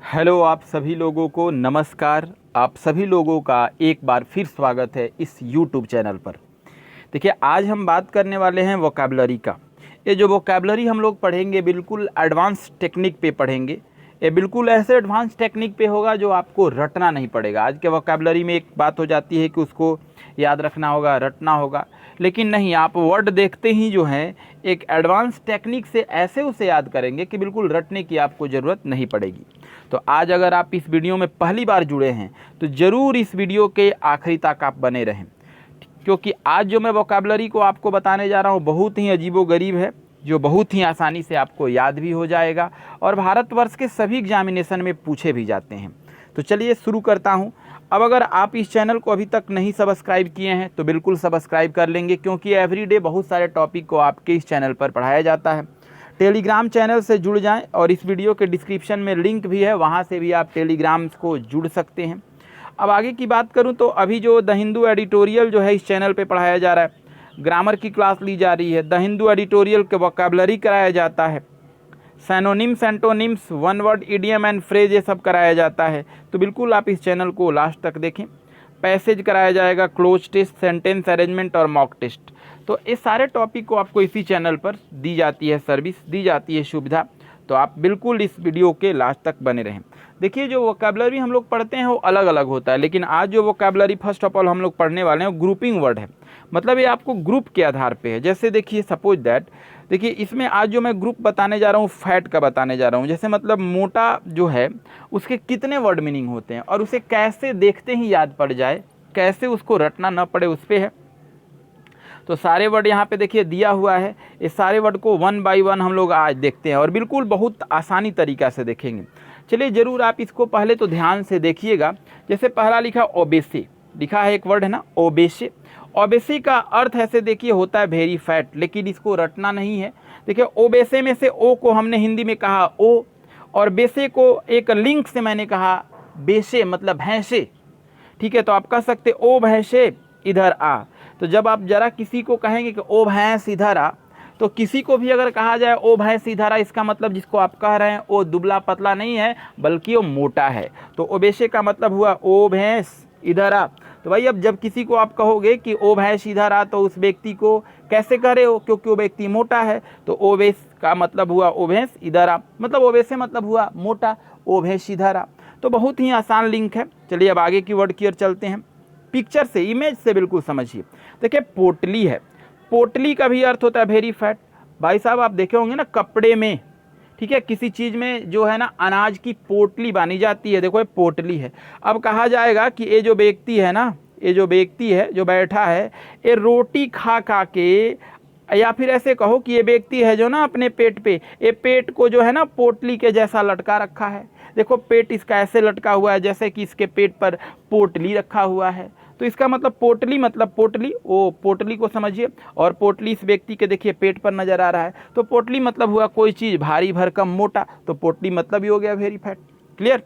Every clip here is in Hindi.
हेलो, आप सभी लोगों को नमस्कार। आप सभी लोगों का एक बार फिर स्वागत है इस यूट्यूब चैनल पर। देखिए, आज हम बात करने वाले हैं वोकैबुलरी का। ये जो वोकैबुलरी हम लोग पढ़ेंगे बिल्कुल एडवांस टेक्निक पे पढ़ेंगे। ये बिल्कुल ऐसे एडवांस टेक्निक पे होगा जो आपको रटना नहीं पड़ेगा। आज के वोकैबुलरी में एक बात हो जाती है कि उसको याद रखना होगा, रटना होगा, लेकिन नहीं, आप वर्ड देखते ही जो है एक एडवांस टेक्निक से ऐसे उसे याद करेंगे कि बिल्कुल रटने की आपको ज़रूरत नहीं पड़ेगी। तो आज अगर आप इस वीडियो में पहली बार जुड़े हैं तो ज़रूर इस वीडियो के आखिरी तक आप बने रहें, क्योंकि आज जो मैं वोकैबुलरी को आपको बताने जा रहा हूँ बहुत ही अजीबोगरीब है, जो बहुत ही आसानी से आपको याद भी हो जाएगा और भारतवर्ष के सभी एग्जामिनेशन में पूछे भी जाते हैं। तो चलिए शुरू करता हूँ। अब अगर आप इस चैनल को अभी तक नहीं सब्सक्राइब किए हैं तो बिल्कुल सब्सक्राइब कर लेंगे, क्योंकि एवरीडे बहुत सारे टॉपिक को आपके इस चैनल पर पढ़ाया जाता है। टेलीग्राम चैनल से जुड़ जाएं और इस वीडियो के डिस्क्रिप्शन में लिंक भी है, वहाँ से भी आप टेलीग्राम को जुड़ सकते हैं। अब आगे की बात करूं तो अभी जो द हिंदू एडिटोरियल जो है इस चैनल पे पढ़ाया जा रहा है, ग्रामर की क्लास ली जा रही है, द हिंदू एडिटोरियल के वोकैबुलरी कराया जाता है, synonyms, antonyms, one word, idiom and phrase, ये सब कराया जाता है। तो बिल्कुल आप इस चैनल को लास्ट तक देखें। पैसेज कराया जाएगा, क्लोज टेस्ट, सेंटेंस अरेंजमेंट और मॉक टेस्ट। तो इस सारे टॉपिक को आपको इसी चैनल पर दी जाती है, सर्विस दी जाती है, सुविधा। तो आप बिल्कुल इस वीडियो के लास्ट तक बने रहें। देखिए, जो वोकैबुलरी हम लोग पढ़ते हैं वो अलग अलग होता है, लेकिन आज जो वोकैबुलरी फर्स्ट ऑफ ऑल हम लोग पढ़ने वाले हैं वो ग्रुपिंग वर्ड है। मतलब ये आपको ग्रुप के आधार पे है। जैसे देखिए, सपोज दैट, देखिए इसमें आज जो मैं ग्रुप बताने जा रहा हूँ फैट का बताने जा रहा हूँ। जैसे मतलब मोटा जो है उसके कितने वर्ड मीनिंग होते हैं और उसे कैसे देखते ही याद पड़ जाए, कैसे उसको रटना न पड़े, उस पर है। तो सारे वर्ड यहाँ पे देखिए दिया हुआ है। इस सारे वर्ड को वन बाय वन हम लोग आज देखते हैं और बिल्कुल बहुत आसानी तरीक़ा से देखेंगे। चलिए ज़रूर आप इसको पहले तो ध्यान से देखिएगा। जैसे पहला लिखा ओबेसे, लिखा है एक वर्ड है ना, ओबेसे। ओबेसे का अर्थ ऐसे देखिए होता है वेरी फैट, लेकिन इसको रटना नहीं है। देखिए, ओबेसे में से ओ को हमने हिंदी में कहा ओ, और बेसे को एक लिंक से मैंने कहा बेसे, मतलब भैंसे। ठीक है, तो आप कह सकते ओ भैंसे इधर आ। तो जब आप जरा किसी को कहेंगे कि ओ भैंस इधर आ, तो किसी को भी अगर कहा जाए ओ भैंस इधर आ, इसका मतलब जिसको आप कह रहे हैं वो दुबला पतला नहीं है बल्कि वो मोटा है। तो ओबेसे का मतलब हुआ ओ भैंस इधर आ। तो भाई अब जब किसी को आप कहोगे कि ओ भैंस इधर आ, तो उस व्यक्ति को कैसे कह रहे हो, क्योंकि वो व्यक्ति मोटा है। तो ओ भैंस का मतलब हुआ ओ भैंस इधर आ, मतलब ओबेसे मतलब हुआ मोटा, ओ भैंस इधर आ। तो बहुत ही आसान लिंक है। चलिए अब आगे की वर्ड की ओर चलते हैं। पिक्चर से, इमेज से बिल्कुल समझिए। देखिए, पोटली है। पोटली का भी अर्थ होता है वेरी फैट। भाई साहब आप देखे होंगे ना कपड़े में, ठीक है, किसी चीज़ में जो है ना अनाज की पोटली बांधी जाती है, देखो ये पोटली है। अब कहा जाएगा कि ये जो व्यक्ति है ना, ये जो व्यक्ति है जो बैठा है, ये रोटी खा खा के, या फिर ऐसे कहो कि ये व्यक्ति है जो ना अपने पेट पे, ये पेट को जो है ना पोटली के जैसा लटका रखा है। देखो पेट इसका ऐसे लटका हुआ है जैसे कि इसके पेट पर पोटली रखा हुआ है। तो इसका मतलब पोटली, मतलब पोटली, वो पोटली को समझिए। और पोटली इस व्यक्ति के देखिए पेट पर नजर आ रहा है। तो पोटली मतलब हुआ कोई चीज़ भारी भरकम मोटा, तो पोटली मतलब ही हो गया वेरी फैट। क्लियर।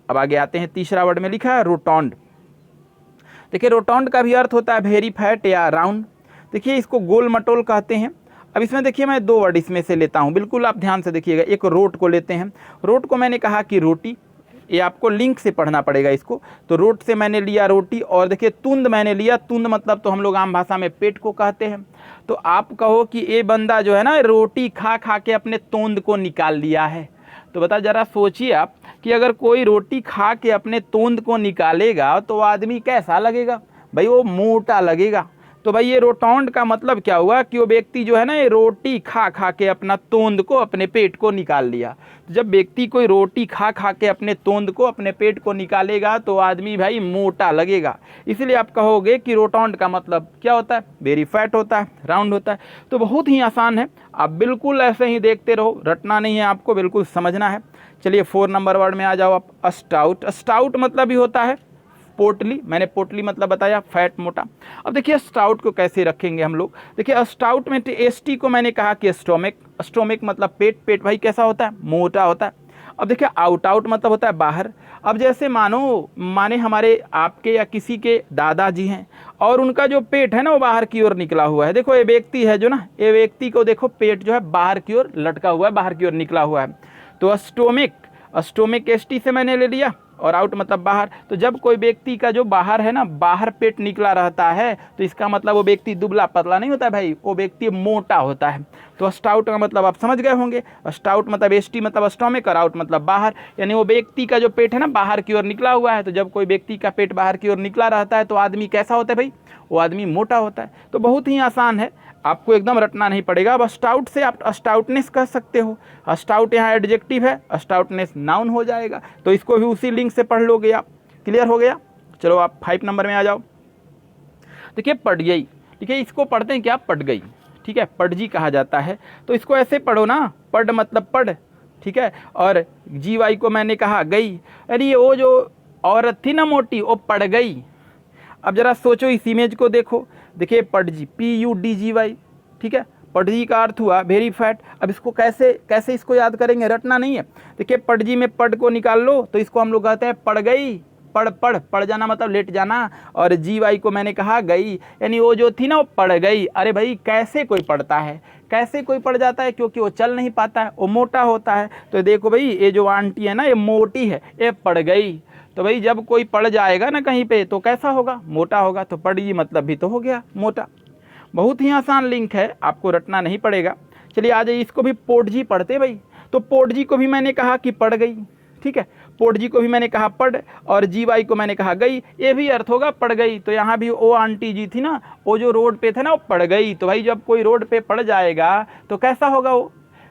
अब आगे आते हैं, तीसरा वर्ड में लिखा है रोटॉन्ड। देखिए, रोटॉन्ड का भी अर्थ होता है वेरी फैट या राउंड। देखिए, इसको गोल मटोल कहते हैं। अब इसमें देखिए मैं दो वर्ड इसमें से लेता हूँ, बिल्कुल आप ध्यान से देखिएगा। एक रोट को लेते हैं। रोट को मैंने कहा कि रोटी, ये आपको लिंक से पढ़ना पड़ेगा इसको। तो रोट से मैंने लिया रोटी, और देखिए तुंद मैंने लिया। तुंद मतलब तो हम लोग आम भाषा में पेट को कहते हैं। तो आप कहो कि ये बंदा जो है ना रोटी खा खा के अपने तोंद को निकाल लिया है। तो बता जरा सोचिए आप कि अगर कोई रोटी खा के अपने तोंद को निकालेगा तो आदमी कैसा लगेगा? भाई वो मोटा लगेगा। तो भाई ये रोटॉन्ड का मतलब क्या हुआ कि वो व्यक्ति जो है ना ये रोटी खा खा के अपना तोंद को, अपने पेट को निकाल लिया। तो जब व्यक्ति कोई रोटी खा खा के अपने तोंद को, अपने पेट को निकालेगा तो आदमी भाई मोटा लगेगा। इसलिए आप कहोगे कि रोटॉन्ड का मतलब क्या होता है? वेरी फैट होता है, राउंड होता है। तो बहुत ही आसान है, आप बिल्कुल ऐसे ही देखते रहो, रटना नहीं है आपको, बिल्कुल समझना है। चलिए 4 नंबर वर्ड में आ जाओ आप। स्टाउट। स्टाउट मतलब ही होता है पोटली। मैंने पोटली मतलब बताया फैट, मोटा। अब देखिए स्टाउट को कैसे रखेंगे हम लोग। देखिए स्टाउट में एसटी को मैंने कहा कि स्टोमिक। स्टोमिक मतलब पेट। पेट भाई कैसा होता है? मोटा होता है। अब देखिए आउट। आउट मतलब होता है बाहर। अब जैसे माने हमारे आपके या किसी के दादाजी हैं और उनका जो पेट है ना वो बाहर की ओर निकला हुआ है। देखो ये व्यक्ति है जो ना, ये व्यक्ति को देखो पेट जो है बाहर की ओर लटका हुआ है, बाहर की ओर निकला हुआ है। तो स्टोमिक स्टोमिक एसटी से मैंने ले लिया और आउट मतलब बाहर। तो जब कोई व्यक्ति का जो बाहर है ना, बाहर पेट निकला रहता है तो इसका मतलब वो व्यक्ति दुबला पतला नहीं होता है भाई, वो व्यक्ति मोटा होता है। तो स्टाउट का मतलब आप समझ गए होंगे, स्टाउट मतलब एसटी मतलब स्टोमिक और आउट मतलब बाहर, यानी वो व्यक्ति का जो पेट है ना बाहर की ओर निकला हुआ है। तो जब कोई व्यक्ति का पेट बाहर की ओर निकला रहता है तो आदमी कैसा होता है भाई, वो आदमी मोटा होता है। तो बहुत ही आसान है, आपको एकदम रटना नहीं पड़ेगा। अब स्टाउट से आप स्टाउटनेस कह सकते हो, स्टाउट यहाँ एडजेक्टिव है, स्टाउटनेस नाउन हो जाएगा। तो इसको भी उसी लिंक से पढ़ लोगे आप। क्लियर हो गया? चलो आप 5 नंबर में आ जाओ। देखिए पट गई, ठीक है, इसको पढ़ते हैं क्या, पट गई, ठीक है, पटजी कहा जाता है। तो इसको ऐसे पढ़ो ना, पड मतलब पढ़, ठीक है, और जी वाई को मैंने कहा गई, अरे वो जो औरत थी ना मोटी, वो पड़ गई। अब जरा सोचो, इस इमेज को देखो, देखिए पटजी, PUDGY, ठीक है, पटजी का अर्थ हुआ वेरी फैट। अब इसको कैसे इसको याद करेंगे, रटना नहीं है। देखिए पटजी में पड को निकाल लो तो इसको हम लोग कहते हैं पड़ गई, पड़ जाना मतलब लेट जाना, और GY को मैंने कहा गई, यानी वो जो थी ना वो पड़ गई। अरे भाई कैसे कोई पड़ता है, कैसे कोई पड़ जाता है, क्योंकि वो चल नहीं पाता है, वो मोटा होता है। तो देखो भाई ये जो आंटी है ना ये मोटी है, ये पड़ गई। तो भाई जब कोई पड़ जाएगा ना कहीं पे तो कैसा होगा, मोटा होगा। तो पड़ी मतलब भी तो हो गया मोटा। बहुत ही आसान लिंक है, आपको रटना नहीं पड़ेगा। चलिए आ जाइए, इसको भी पोटजी पढ़ते भाई। तो पोटजी को भी मैंने कहा कि पड़ गई, ठीक है, पोटजी को भी मैंने कहा पड़, और GY को मैंने कहा गई, ये भी अर्थ होगा पड़ गई। तो यहाँ भी वो आंटी जी थी ना, वो जो रोड पे थे ना वो पड़ गई। तो भाई जब कोई रोड पे पड़ जाएगा तो कैसा होगा, वो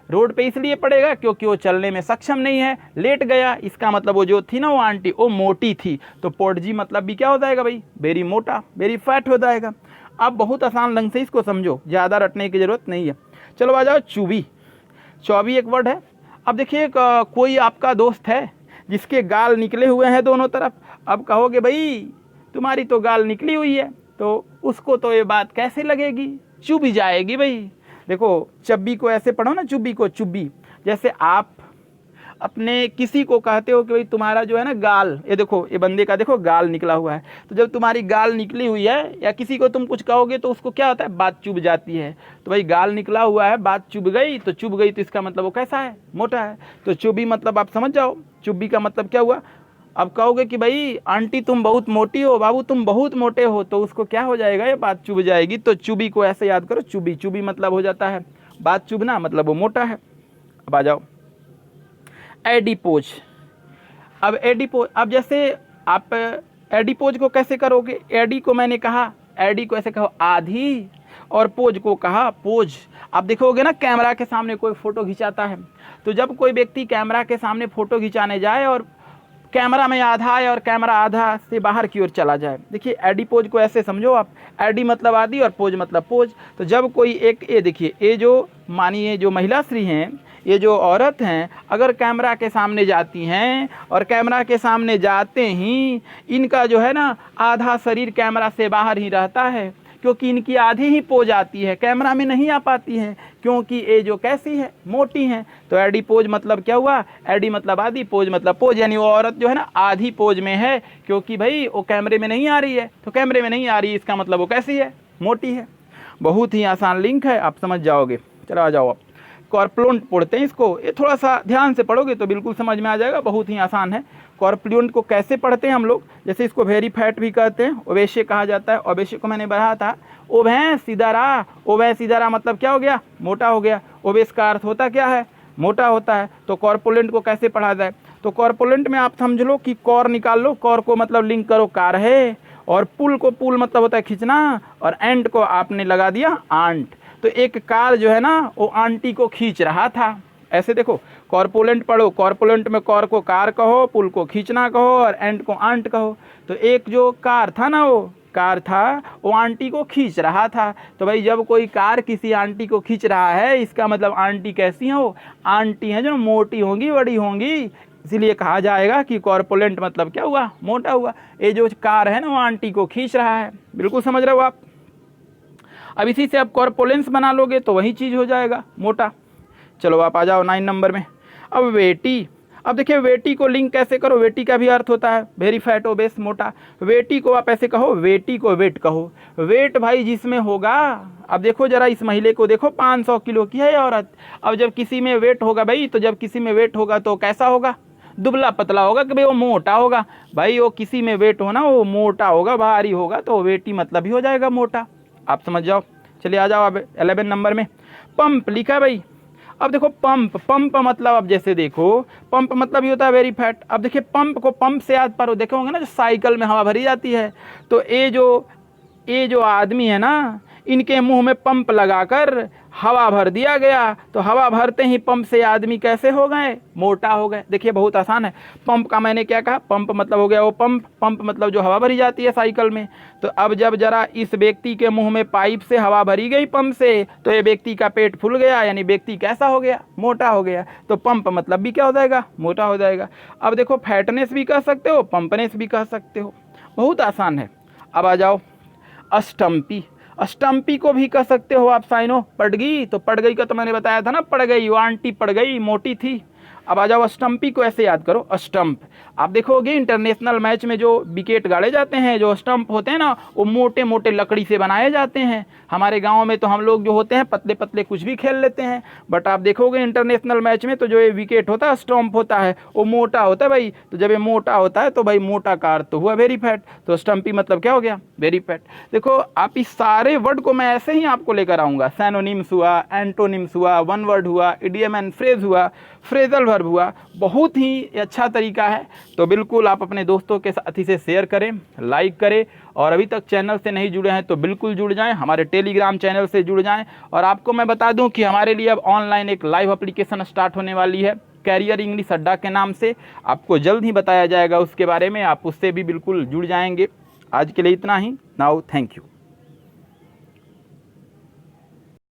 रोड पे इसलिए पड़ेगा क्योंकि वो चलने में सक्षम नहीं है, लेट गया। इसका मतलब वो जो थी ना वो आंटी, वो मोटी थी। तो पोटजी मतलब भी क्या हो जाएगा भाई, वेरी मोटा, वेरी फैट हो जाएगा। आप बहुत आसान ढंग से इसको समझो, ज़्यादा रटने की ज़रूरत नहीं है। चलो आ जाओ, चूबी। चौबी एक वर्ड है। अब देखिए कोई आपका दोस्त है जिसके गाल निकले हुए हैं दोनों तरफ। अब कहोगे भाई तुम्हारी तो गाल निकली हुई है, तो उसको तो ये बात कैसे लगेगी, चुभ जाएगी भाई। देखो चब्बी को ऐसे पढ़ो ना, चुब्बी को चुब्बी। जैसे आप अपने किसी को कहते हो कि भाई तुम्हारा जो है ना गाल, ये देखो ये बंदे का देखो गाल निकला हुआ है। तो जब तुम्हारी गाल निकली हुई है या किसी को तुम कुछ कहोगे तो उसको क्या होता है, बात चुभ जाती है। तो भाई गाल निकला हुआ है, बात चुभ गई, तो चुभ गई तो इसका मतलब वो कैसा है, मोटा है। तो चुब्बी मतलब आप समझ जाओ, चुब्बी का मतलब क्या हुआ। अब कहोगे कि भाई आंटी तुम बहुत मोटी हो, बाबू तुम बहुत मोटे हो, तो उसको क्या हो जाएगा, ये बात चुभ जाएगी। तो चुबी को ऐसे याद करो, चुबी, चुबी मतलब हो जाता है बात चुभना, मतलब वो मोटा है। अब आ जाओ एडिपोज। अब एडिपोज, अब जैसे आप एडिपोज को कैसे करोगे, एडी को मैंने कहा, एडी को ऐसे कहो आधी, और पोज को कहा पोज। आप देखोगे ना कैमरा के सामने कोई फ़ोटो खिंचाता है, तो जब कोई व्यक्ति कैमरा के सामने फ़ोटो खिंचाने जाए और कैमरा में आधा है और कैमरा आधा से बाहर की ओर चला जाए, देखिए एडी पोज को ऐसे समझो आप, एडी मतलब आदि और पोज मतलब पोज। तो जब कोई एक, ये देखिए ये जो मानिए जो महिला श्री हैं, ये जो औरत हैं, अगर कैमरा के सामने जाती हैं और कैमरा के सामने जाते ही इनका जो है ना आधा शरीर कैमरा से बाहर ही रहता है, क्योंकि इनकी आधी ही पोज आती है, कैमरा में नहीं आ पाती है, क्योंकि ये जो कैसी है, मोटी हैं। तो एडी पोज मतलब क्या हुआ, एडी मतलब आधी, पोज मतलब पोज, यानी वो औरत जो है ना आधी पोज में है, क्योंकि भाई वो कैमरे में नहीं आ रही है। तो कैमरे में नहीं आ रही है, इसका मतलब वो कैसी है, मोटी है। बहुत ही आसान लिंक है, आप समझ जाओगे। चलो आ जाओ, आप कॉर्पुलेंट पढ़ते हैं इसको, ये थोड़ा सा ध्यान से पढ़ोगे तो बिल्कुल समझ में आ जाएगा, बहुत ही आसान है। कॉर्पुलेंट को कैसे पढ़ते हैं हम लोग, जैसे इसको वेरी फैट भी कहते हैं, ओबेसे कहा जाता है। ओबेसे को मैंने बढ़ा था, ओभे सीधा रहा, ओभे सीधा रहा मतलब क्या हो गया, मोटा हो गया। ओबेस का अर्थ होता क्या है, मोटा होता है। तो कॉर्पुलेंट को कैसे पढ़ा जाए, तो कॉर्पुलेंट में आप समझ लो कि कॉर निकाल लो, कॉर को मतलब लिंक करो कार है, और पुल को, पुल मतलब होता है खींचना, और एंट को आपने लगा दिया आंट। तो एक कार जो है ना वो आंटी को खींच रहा था, ऐसे देखो कॉर्पुलेंट पढ़ो, कॉर्पुलेंट में कॉर को कार कहो, पुल को खींचना कहो, और एंट को आंट कहो। तो एक जो कार था ना, वो कार था, वो आंटी को खींच रहा था। तो भाई जब कोई कार किसी आंटी को खींच रहा है, इसका मतलब आंटी कैसी हैं, वो आंटी हैं जो मोटी होंगी, बड़ी होंगी, इसीलिए कहा जाएगा कि कॉर्पुलेंट मतलब क्या हुआ, मोटा हुआ। ये जो कार है ना वो आंटी को खींच रहा है, बिल्कुल समझ रहे हो आप। अब इसी से आप कॉर्पुलेंस बना लोगे तो वही चीज़ हो जाएगा, मोटा। चलो आप आ जाओ 9 नंबर में। अब वेटी, अब देखिए वेटी को लिंक कैसे करो, वेटी का भी अर्थ होता है वेरी फैट, ओबेस, मोटा। वेटी को आप ऐसे कहो, वेटी को वेट कहो। वेट भाई जिसमें होगा, अब देखो जरा इस महिले को देखो, 500 किलो की है ये औरत। अब जब किसी में वेट होगा भाई, तो जब किसी में वेट होगा तो कैसा होगा, दुबला पतला होगा कि भाई वो मोटा होगा। भाई वो किसी में वेट हो ना, वो मोटा होगा, भारी होगा, तो वेटी मतलब ही हो जाएगा मोटा। आप समझ जाओ। चलिए आ जाओ अब 11 नंबर में पंप लिखा है भाई। अब देखो पंप, पंप मतलब अब जैसे देखो पंप मतलब ये होता है वेरी फैट। अब देखिए पंप को पंप से याद पर देखे होंगे ना, जो साइकिल में हवा भरी जाती है, तो ये जो आदमी है ना, इनके मुंह में पंप लगाकर हवा भर दिया गया, तो हवा भरते ही पंप से आदमी कैसे हो गए, मोटा हो गए। देखिए बहुत आसान है। पंप का मैंने क्या कहा, पंप मतलब हो गया वो पंप, पंप मतलब जो हवा भरी जाती है साइकिल में। तो अब जब जरा इस व्यक्ति के मुंह में पाइप से हवा भरी गई पंप से, तो ये व्यक्ति का पेट फूल गया, यानी व्यक्ति कैसा हो गया, मोटा हो गया। तो पंप मतलब भी क्या हो जाएगा, मोटा हो जाएगा। अब देखो फैटनेस भी कह सकते हो, पंपनेस भी कह सकते हो, बहुत आसान है। अब आ जाओ अस्टम्पी। अस्टम्पी को भी कह सकते हो आप साइनो। पड़ गई, तो पड़ गई का तो मैंने बताया था ना, पड़ गई, वो आंटी पड़ गई, मोटी थी। अब आ जाओ स्टम्पी को ऐसे याद करो, स्टंप। आप देखोगे इंटरनेशनल मैच में जो विकेट गाड़े जाते हैं, जो स्टंप होते हैं ना, वो मोटे मोटे लकड़ी से बनाए जाते हैं। हमारे गांव में तो हम लोग जो होते हैं पतले पतले कुछ भी खेल लेते हैं, बट आप देखोगे इंटरनेशनल मैच में तो जो ये विकेट होता है, स्टंप होता है, वो मोटा होता है भाई। तो जब ये मोटा होता है तो भाई मोटा का अर्थ तो हुआ वेरी फैट। तो स्टम्पी मतलब क्या हो गया, वेरी फैट। देखो आप इस सारे वर्ड को मैं ऐसे ही आपको लेकर आऊँगा। सैनोनिम्स हुआ, एंटोनिम्स हुआ, वन वर्ड हुआ, इडियम एंड फ्रेज हुआ, फ्रेजल वर्ब हुआ। बहुत ही अच्छा तरीका है। तो बिल्कुल आप अपने दोस्तों के साथी से शेयर करें, लाइक करें, और अभी तक चैनल से नहीं जुड़े हैं तो बिल्कुल जुड़ जाएं, हमारे टेलीग्राम चैनल से जुड़ जाएं। और आपको मैं बता दूं कि हमारे लिए अब ऑनलाइन एक लाइव एप्लीकेशन स्टार्ट होने वाली है, कैरियर इंग्लिश अड्डा के नाम से। आपको जल्द ही बताया जाएगा उसके बारे में, आप उससे भी बिल्कुल जुड़ जाएंगे। आज के लिए इतना ही। Now thank you.